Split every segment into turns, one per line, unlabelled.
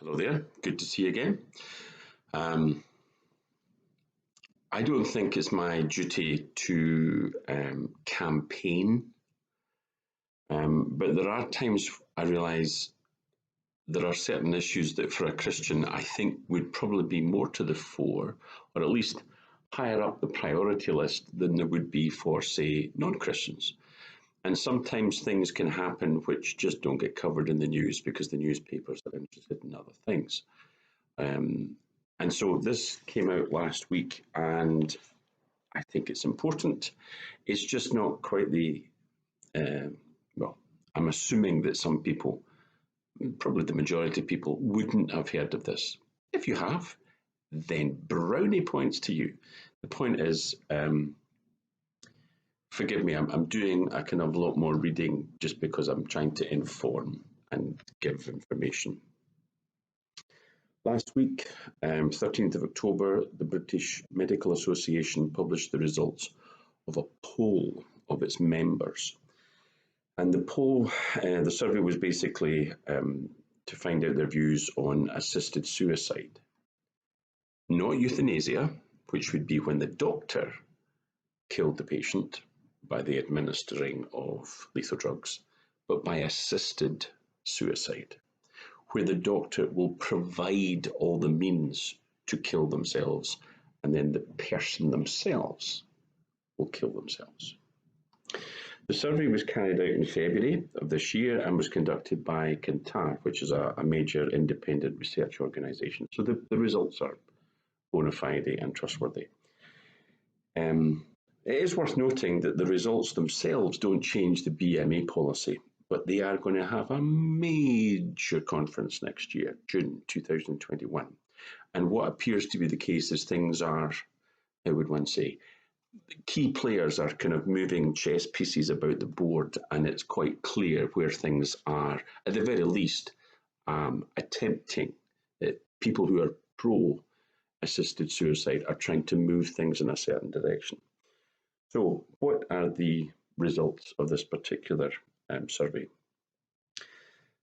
Hello there, good to see you again. Um, I don't think it's my duty to campaign, but there are times I realise there are certain issues that for a Christian I think would probably be more to the fore, or at least higher up the priority list than there would be for, say, non-Christians. And sometimes things can happen which just don't get covered in the news because the newspapers are interested in other things. Um, and so this came out last week, and I think it's important. It's just not quite well, I'm assuming that some people, probably the majority of people, wouldn't have heard of this. If you have, then brownie points to you. The point is, forgive me, I'm doing a kind of lot more reading just because I'm trying to inform and give information. Last week, 13th of October, the British Medical Association published the results of a poll of its members. And the poll, the survey was basically to find out their views on assisted suicide. Not euthanasia, which would be when the doctor killed the patient by the administering of lethal drugs, but by assisted suicide, where the doctor will provide all the means to kill themselves, and then the person themselves will kill themselves. The survey was carried out in February of this year and was conducted by Kantar, which is a major independent research organisation. So the results are bona fide and trustworthy. It is worth noting that the results themselves don't change the BMA policy, but they are going to have a major conference next year, June 2021. And what appears to be the case is things are, how would one say, key players are kind of moving chess pieces about the board, and it's quite clear where things are, at the very least, attempting. People who are pro-assisted suicide are trying to move things in a certain direction. So what are the results of this particular survey?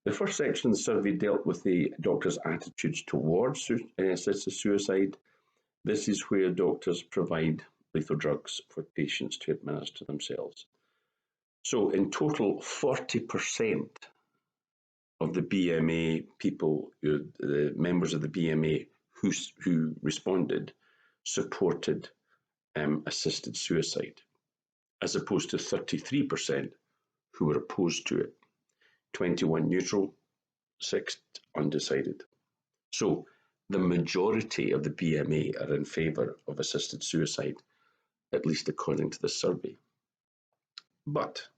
The first section of the survey dealt with the doctors' attitudes towards assisted suicide. This is where doctors provide lethal drugs for patients to administer themselves. So in total, 40% of the BMA people, the members of the BMA who responded, supported assisted suicide, as opposed to 33% who were opposed to it, 21 neutral, 6 undecided. So the majority of the BMA are in favour of assisted suicide, at least according to the survey. But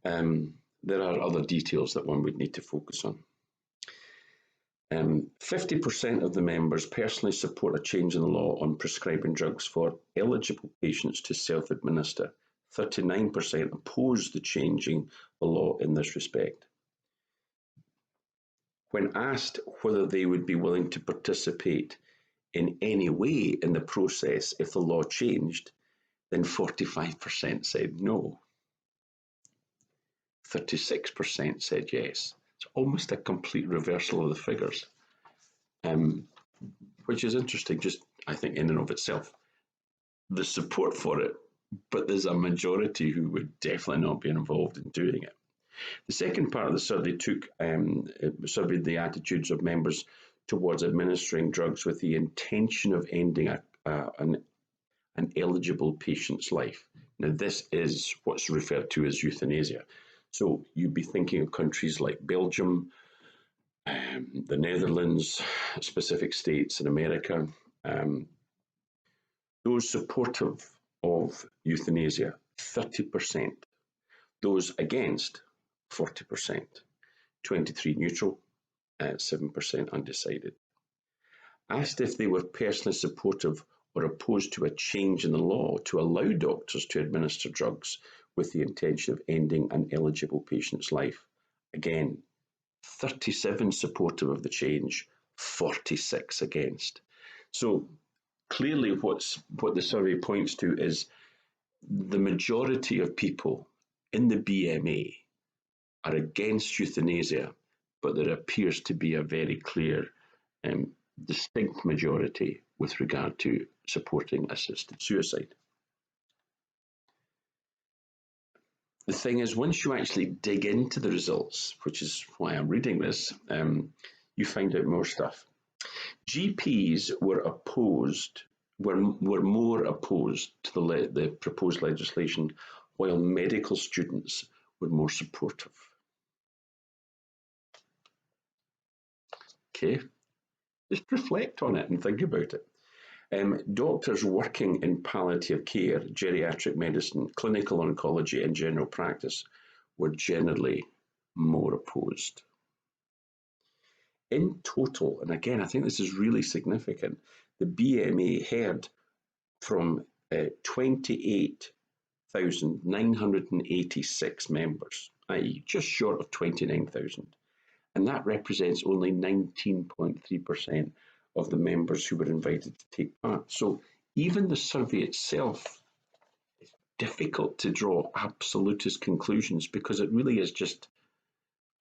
there are other details that one would need to focus on. 50% of the members personally support a change in the law on prescribing drugs for eligible patients to self-administer. 39% oppose the changing the law in this respect. When asked whether they would be willing to participate in any way in the process if the law changed, then 45% said no. 36% said yes. It's almost a complete reversal of the figures, which is interesting, just I think in and of itself. The support for it, but there's a majority who would definitely not be involved in doing it. The second part of the survey surveyed the attitudes of members towards administering drugs with the intention of ending an eligible patient's life. Now, this is what's referred to as euthanasia. So you'd be thinking of countries like Belgium, the Netherlands, specific states in America, those supportive of euthanasia, 30%. Those against, 40%. 23 neutral, 7% undecided. Asked if they were personally supportive or opposed to a change in the law to allow doctors to administer drugs with the intention of ending an eligible patient's life. Again, 37 supportive of the change, 46 against. So clearly what the survey points to is the majority of people in the BMA are against euthanasia, but there appears to be a very clear um, distinct majority with regard to supporting assisted suicide. The thing is, once you actually dig into the results, which is why I'm reading this, you find out more stuff. GPs were more opposed to the proposed legislation, while medical students were more supportive. Okay, just reflect on it and think about it. Doctors working in palliative care, geriatric medicine, clinical oncology, and general practice were generally more opposed. In total, and again, I think this is really significant, the BMA heard from 28,986 members, i.e., just short of 29,000. And that represents only 19.3% of the members who were invited to take part. So even the survey itself is difficult to draw absolutist conclusions because it really is just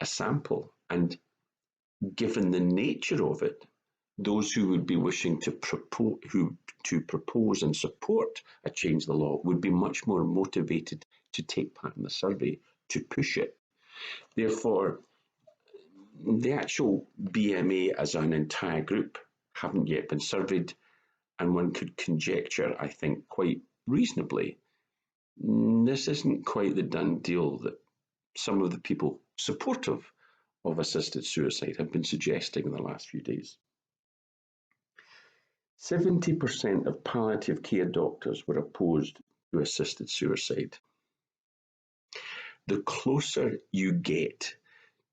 a sample. And given the nature of it, those who would be wishing to propose and support a change in the law would be much more motivated to take part in the survey, to push it. Therefore, the actual BMA as an entire group haven't yet been surveyed, and one could conjecture, I think, quite reasonably, this isn't quite the done deal that some of the people supportive of assisted suicide have been suggesting in the last few days. 70% of palliative care doctors were opposed to assisted suicide. The closer you get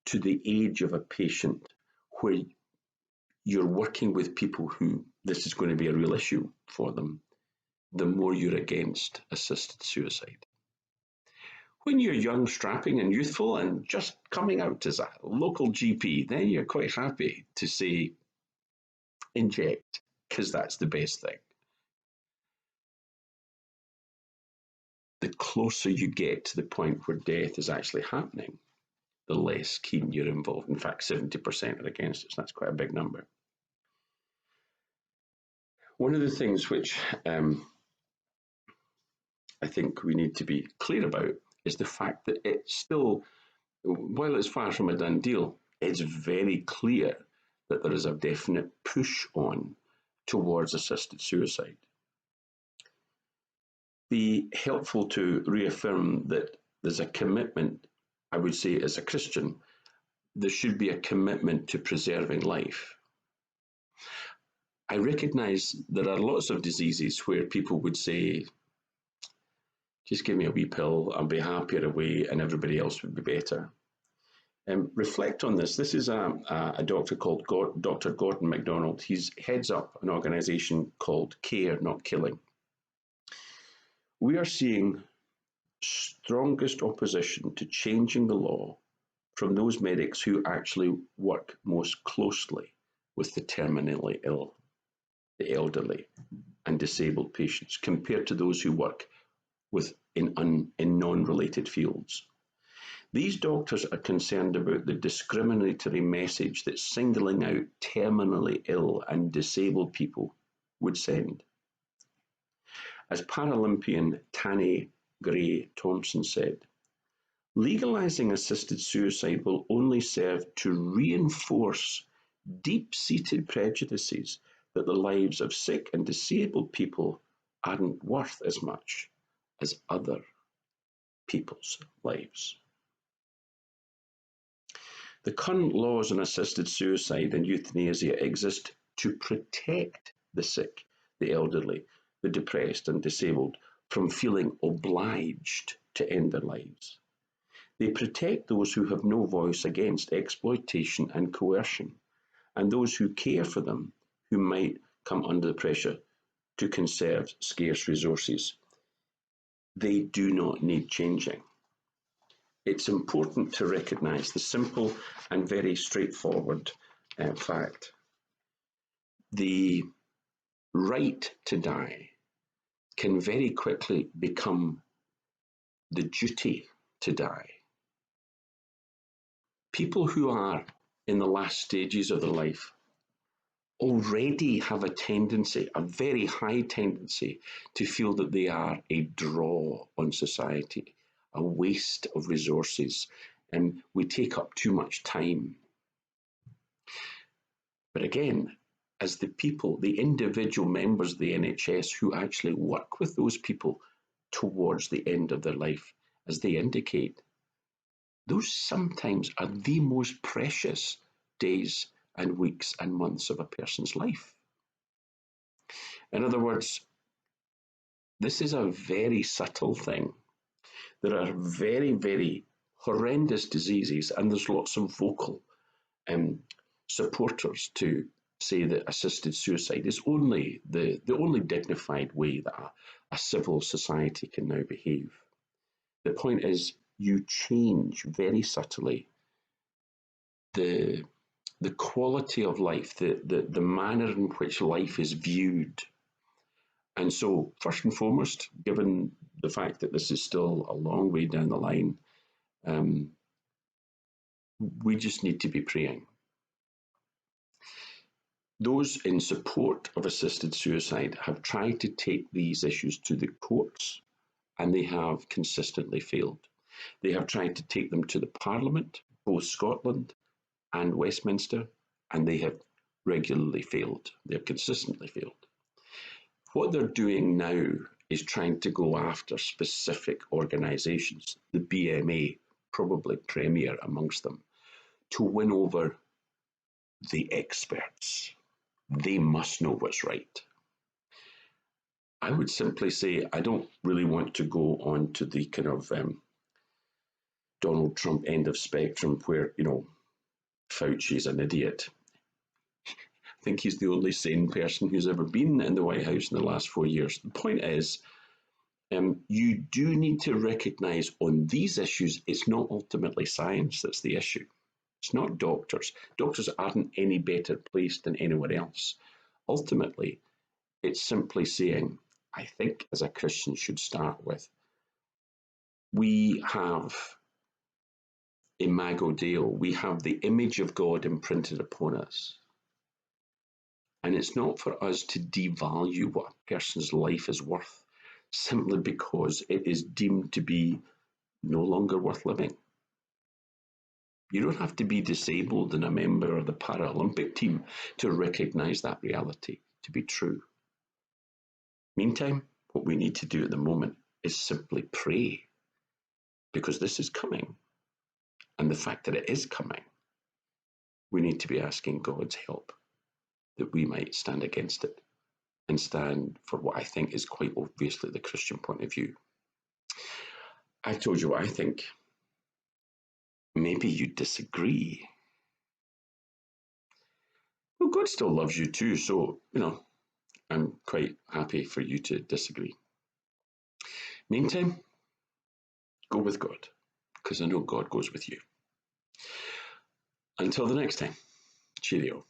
to the age of a patient where you're working with people who this is going to be a real issue for them, the more you're against assisted suicide. When you're young, strapping and youthful and just coming out as a local GP, then you're quite happy to say, inject, because that's the best thing. The closer you get to the point where death is actually happening, the less keen you're involved. In fact, 70% are against it, so that's quite a big number. One of the things which I think we need to be clear about is the fact that it's still, while it's far from a done deal, it's very clear that there is a definite push on towards assisted suicide. Be helpful to reaffirm that there's a commitment, I would say as a Christian, there should be a commitment to preserving life. I recognise there are lots of diseases where people would say, just give me a wee pill, I'll be happier away and everybody else would be better. Reflect on this. This is a doctor called Dr. Gordon MacDonald. He heads up an organisation called Care Not Killing. We are seeing strongest opposition to changing the law from those medics who actually work most closely with the terminally ill, the elderly and disabled patients, compared to those who work in non-related fields. These doctors are concerned about the discriminatory message that singling out terminally ill and disabled people would send. As Paralympian Tanni Grey-Thompson said, legalizing assisted suicide will only serve to reinforce deep-seated prejudices that the lives of sick and disabled people aren't worth as much as other people's lives. The current laws on assisted suicide and euthanasia exist to protect the sick, the elderly, the depressed and disabled from feeling obliged to end their lives. They protect those who have no voice against exploitation and coercion, and those who care for them who might come under the pressure to conserve scarce resources. They do not need changing. It's important to recognise the simple and very straightforward fact. The right to die can very quickly become the duty to die. People who are in the last stages of their life already have a tendency, a very high tendency, to feel that they are a draw on society, a waste of resources, and we take up too much time. But again, as the people, the individual members of the NHS who actually work with those people towards the end of their life, as they indicate, those sometimes are the most precious days and weeks and months of a person's life. In other words, this is a very subtle thing. There are very, very horrendous diseases, and there's lots of vocal supporters to say that assisted suicide is only the only dignified way that a civil society can now behave. The point is, you change very subtly the quality of life, the manner in which life is viewed. And so, first and foremost, given the fact that this is still a long way down the line, we just need to be praying. Those in support of assisted suicide have tried to take these issues to the courts, and they have consistently failed. They have tried to take them to the Parliament, both Scotland and Westminster, and they have regularly failed. They have consistently failed. What they're doing now is trying to go after specific organisations, the BMA, probably premier amongst them, to win over the experts. They must know what's right. I would simply say I don't really want to go on to the kind of Donald Trump end of spectrum where, Fauci's an idiot. I think he's the only sane person who's ever been in the White House in the last 4 years. The point is, you do need to recognise on these issues, it's not ultimately science that's the issue. It's not doctors. Doctors aren't any better placed than anyone else. Ultimately, it's simply saying, I think as a Christian should start with, we have Imago Dei, we have the image of God imprinted upon us. And it's not for us to devalue what a person's life is worth simply because it is deemed to be no longer worth living. You don't have to be disabled and a member of the Paralympic team to recognise that reality to be true. Meantime, what we need to do at the moment is simply pray, because this is coming. And the fact that it is coming, we need to be asking God's help that we might stand against it and stand for what I think is quite obviously the Christian point of view. I told you what I think. Maybe you disagree. Well, God still loves you too, so, I'm quite happy for you to disagree. Meantime, go with God, because I know God goes with you. Until the next time, cheerio.